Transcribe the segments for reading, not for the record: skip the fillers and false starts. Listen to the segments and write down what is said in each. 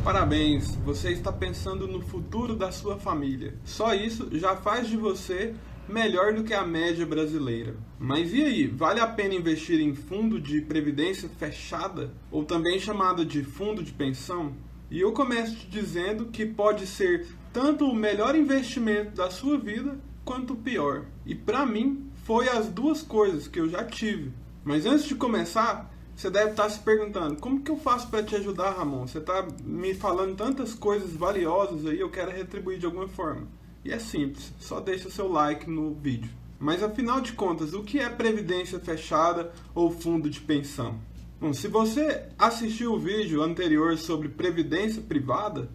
Parabéns, você está pensando no futuro da sua família. Só isso já faz de você melhor do que a média brasileira. Mas e aí, vale a pena investir em fundo de previdência fechada, ou também chamado de fundo de pensão? E eu começo te dizendo que pode ser tanto o melhor investimento da sua vida, quanto o pior. E para mim, foi as duas coisas que eu já tive. Mas antes de começar, você deve estar se perguntando, como que eu faço para te ajudar, Ramon? Você está me falando tantas coisas valiosas aí, eu quero retribuir de alguma forma. E é simples, só deixa seu like no vídeo. Mas afinal de contas, o que é previdência fechada ou fundo de pensão? Bom, se você assistiu o vídeo anterior sobre previdência privada,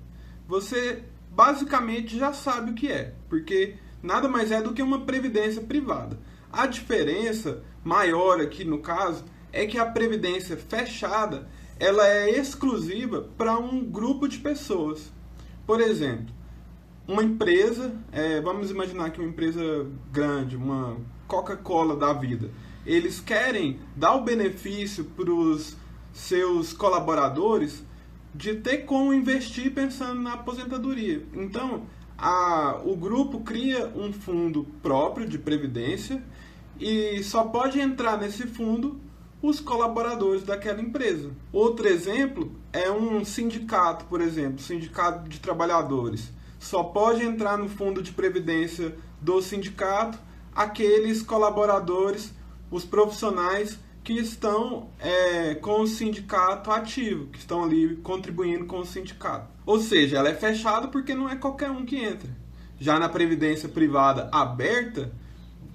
você basicamente já sabe o que é, porque nada mais é do que uma previdência privada. A diferença maior aqui no caso é que a previdência fechada ela é exclusiva para um grupo de pessoas. Por exemplo, uma empresa, vamos imaginar que uma empresa grande, uma Coca-Cola da vida, eles querem dar o benefício para os seus colaboradores de ter como investir pensando na aposentadoria. Então, o grupo cria um fundo próprio de previdência e só pode entrar nesse fundo os colaboradores daquela empresa. Outro exemplo é um sindicato, por exemplo, sindicato de trabalhadores. Só pode entrar no fundo de previdência do sindicato aqueles colaboradores, os profissionais que estão com o sindicato ativo, que estão ali contribuindo com o sindicato. Ou seja, ela é fechada porque não é qualquer um que entra. Já na previdência privada aberta,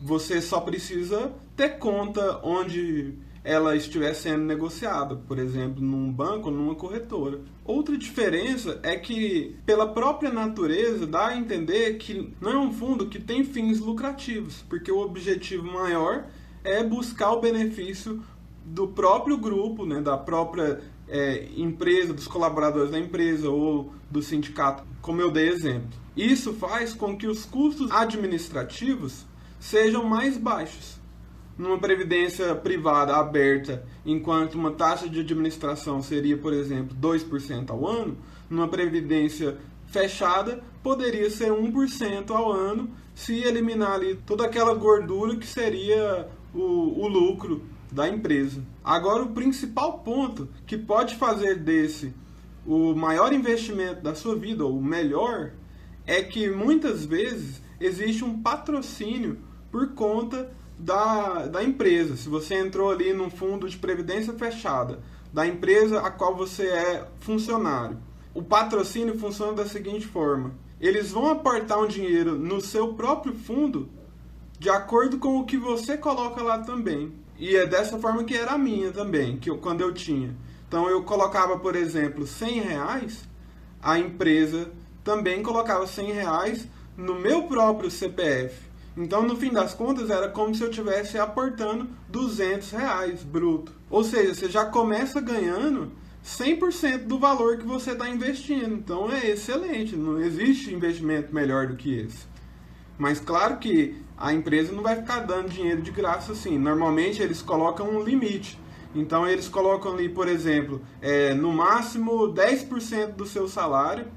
você só precisa ter conta onde ela estiver sendo negociada, por exemplo, num banco ou numa corretora. Outra diferença é que, pela própria natureza, dá a entender que não é um fundo que tem fins lucrativos, porque o objetivo maior é buscar o benefício do próprio grupo, né, da própria empresa, dos colaboradores da empresa ou do sindicato, como eu dei exemplo. Isso faz com que os custos administrativos sejam mais baixos. Numa previdência privada aberta, enquanto uma taxa de administração seria, por exemplo, 2% ao ano, numa previdência fechada poderia ser 1% ao ano, se eliminar ali toda aquela gordura que seria o lucro da empresa. Agora, o principal ponto que pode fazer desse o maior investimento da sua vida, ou o melhor, é que muitas vezes existe um patrocínio por conta da empresa. Se você entrou ali num fundo de previdência fechada da empresa a qual você é funcionário, o patrocínio funciona da seguinte forma: eles vão aportar um dinheiro no seu próprio fundo de acordo com o que você coloca lá também. E é dessa forma que era a minha também, quando eu tinha. Então eu colocava, por exemplo, R$100, a empresa também colocava R$100 no meu próprio CPF. Então, no fim das contas, era como se eu estivesse aportando R$200 bruto. Ou seja, você já começa ganhando 100% do valor que você está investindo. Então, é excelente. Não existe investimento melhor do que esse. Mas, claro que a empresa não vai ficar dando dinheiro de graça assim. Normalmente, eles colocam um limite. Então, eles colocam ali, por exemplo, no máximo 10% do seu salário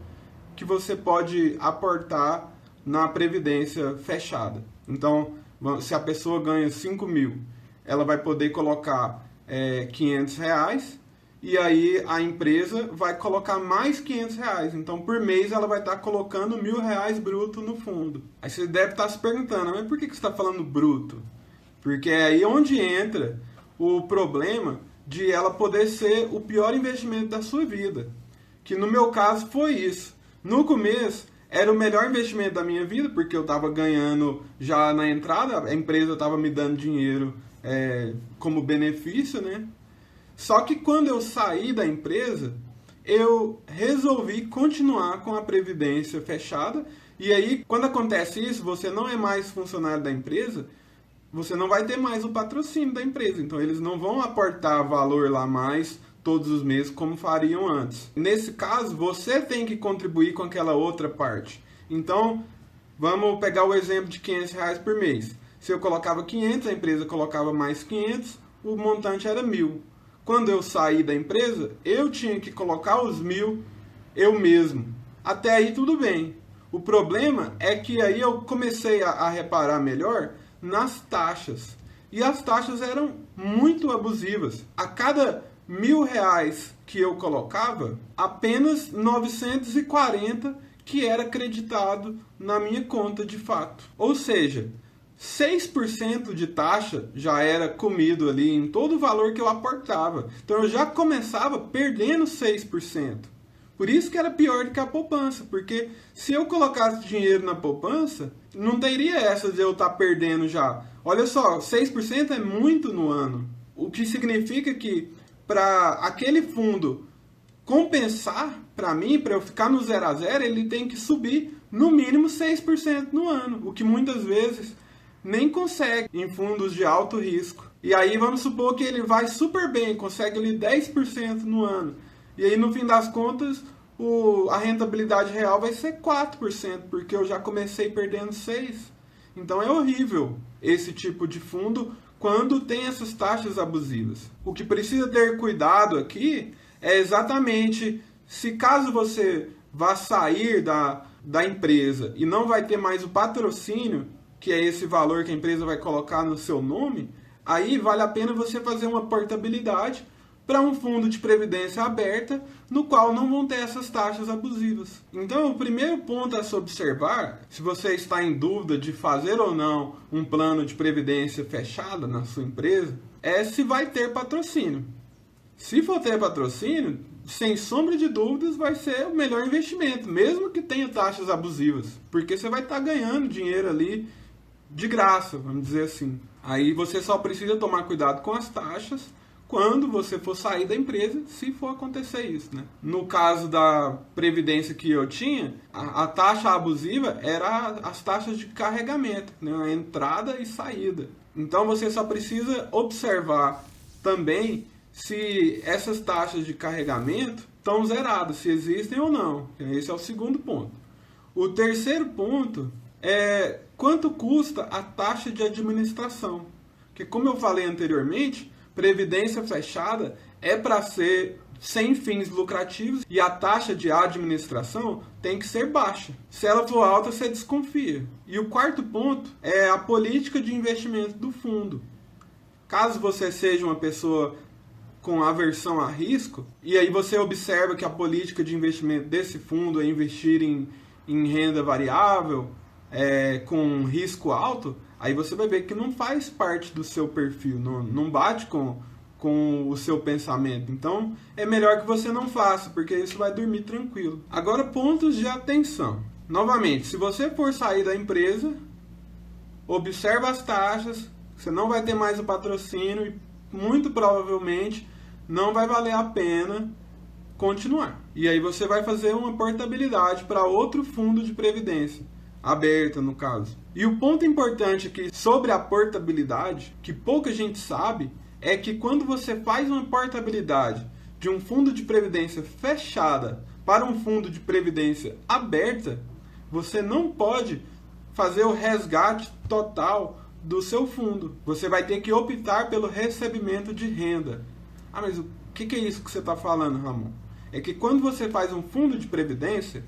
que você pode aportar na previdência fechada. Então, se a pessoa ganha 5 mil, ela vai poder colocar R$500 e aí a empresa vai colocar mais R$500. Então, por mês, ela vai estar colocando R$1.000 bruto no fundo. Aí você deve estar se perguntando, mas por que você está falando bruto? Porque é aí onde entra o problema de ela poder ser o pior investimento da sua vida. Que no meu caso foi isso. No começo, era o melhor investimento da minha vida, porque eu estava ganhando já na entrada, a empresa estava me dando dinheiro como benefício, né? Só que quando eu saí da empresa, eu resolvi continuar com a previdência fechada. E aí, quando acontece isso, você não é mais funcionário da empresa, você não vai ter mais o patrocínio da empresa. Então, eles não vão aportar valor lá mais todos os meses como fariam antes. Nesse caso, você tem que contribuir com aquela outra parte. Então, vamos pegar o exemplo de R$500 por mês. Se eu colocava 500, a empresa colocava mais 500, o montante era 1.000. Quando eu saí da empresa, eu tinha que colocar os 1.000 eu mesmo. Até aí tudo bem. O problema é que aí eu comecei a reparar melhor nas taxas. E as taxas eram muito abusivas. A cada R$ 1.000 que eu colocava, apenas 940 que era creditado na minha conta de fato. Ou seja, 6% de taxa já era comido ali em todo o valor que eu aportava. Então eu já começava perdendo 6%. Por isso que era pior do que a poupança, porque se eu colocasse dinheiro na poupança, não teria essa de eu estar perdendo já. Olha só, 6% é muito no ano. O que significa que para aquele fundo compensar para mim, para eu ficar no 0 a 0, ele tem que subir no mínimo 6% no ano, o que muitas vezes nem consegue em fundos de alto risco. E aí vamos supor que ele vai super bem, consegue ali 10% no ano. E aí no fim das contas, a rentabilidade real vai ser 4%, porque eu já comecei perdendo 6%. Então é horrível esse tipo de fundo quando tem essas taxas abusivas. O que precisa ter cuidado aqui é exatamente se caso você vá sair da empresa e não vai ter mais o patrocínio, que é esse valor que a empresa vai colocar no seu nome, aí vale a pena você fazer uma portabilidade para um fundo de previdência aberta, no qual não vão ter essas taxas abusivas. Então, o primeiro ponto a se observar, se você está em dúvida de fazer ou não um plano de previdência fechada na sua empresa, é se vai ter patrocínio. Se for ter patrocínio, sem sombra de dúvidas, vai ser o melhor investimento, mesmo que tenha taxas abusivas, porque você vai estar ganhando dinheiro ali de graça, vamos dizer assim. Aí você só precisa tomar cuidado com as taxas quando você for sair da empresa, se for acontecer isso, né? No caso da previdência que eu tinha, a taxa abusiva era as taxas de carregamento, né? A entrada e saída. Então você só precisa observar também se essas taxas de carregamento estão zeradas, se existem ou não. Esse é o segundo ponto. O terceiro ponto é quanto custa a taxa de administração. Porque como eu falei anteriormente, previdência fechada é para ser sem fins lucrativos e a taxa de administração tem que ser baixa. Se ela for alta, você desconfia. E o quarto ponto é a política de investimento do fundo. Caso você seja uma pessoa com aversão a risco, e aí você observa que a política de investimento desse fundo é investir em renda variável, com risco alto, aí você vai ver que não faz parte do seu perfil, não bate com o seu pensamento. Então, é melhor que você não faça, porque isso vai dormir tranquilo. Agora, pontos de atenção. Novamente, se você for sair da empresa, observa as taxas, você não vai ter mais o patrocínio e muito provavelmente não vai valer a pena continuar. E aí você vai fazer uma portabilidade para outro fundo de previdência, aberta no caso. E o ponto importante aqui sobre a portabilidade, que pouca gente sabe, é que quando você faz uma portabilidade de um fundo de previdência fechada para um fundo de previdência aberta, você não pode fazer o resgate total do seu fundo. Você vai ter que optar pelo recebimento de renda. Ah, mas o que é isso que você está falando, Ramon? É que quando você faz um fundo de previdência,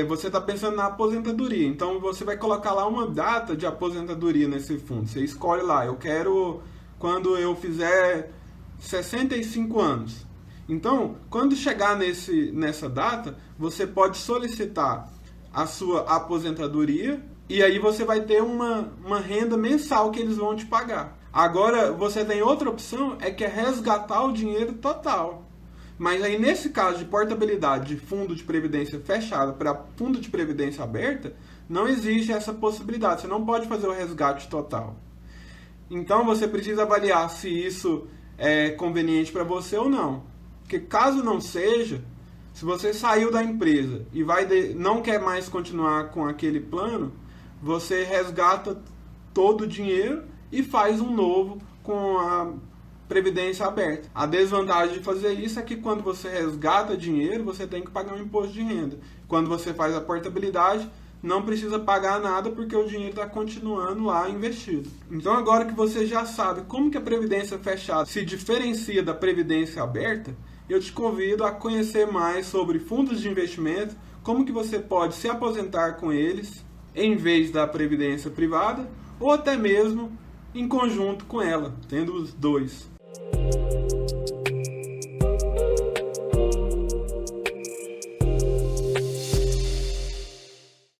você está pensando na aposentadoria. Então você vai colocar lá uma data de aposentadoria nesse fundo. Você escolhe lá, eu quero quando eu fizer 65 anos. Então, quando chegar nessa data, você pode solicitar a sua aposentadoria e aí você vai ter uma renda mensal que eles vão te pagar. Agora, você tem outra opção, que é resgatar o dinheiro total. Mas aí, nesse caso de portabilidade de fundo de previdência fechado para fundo de previdência aberta, não existe essa possibilidade. Você não pode fazer o resgate total. Então, você precisa avaliar se isso é conveniente para você ou não. Porque caso não seja, se você saiu da empresa e não quer mais continuar com aquele plano, você resgata todo o dinheiro e faz um novo com a previdência aberta. A desvantagem de fazer isso é que quando você resgata dinheiro, você tem que pagar um imposto de renda. Quando você faz a portabilidade, não precisa pagar nada porque o dinheiro está continuando lá investido. Então agora que você já sabe como que a previdência fechada se diferencia da previdência aberta, eu te convido a conhecer mais sobre fundos de investimento, como que você pode se aposentar com eles em vez da previdência privada ou até mesmo em conjunto com ela, tendo os dois.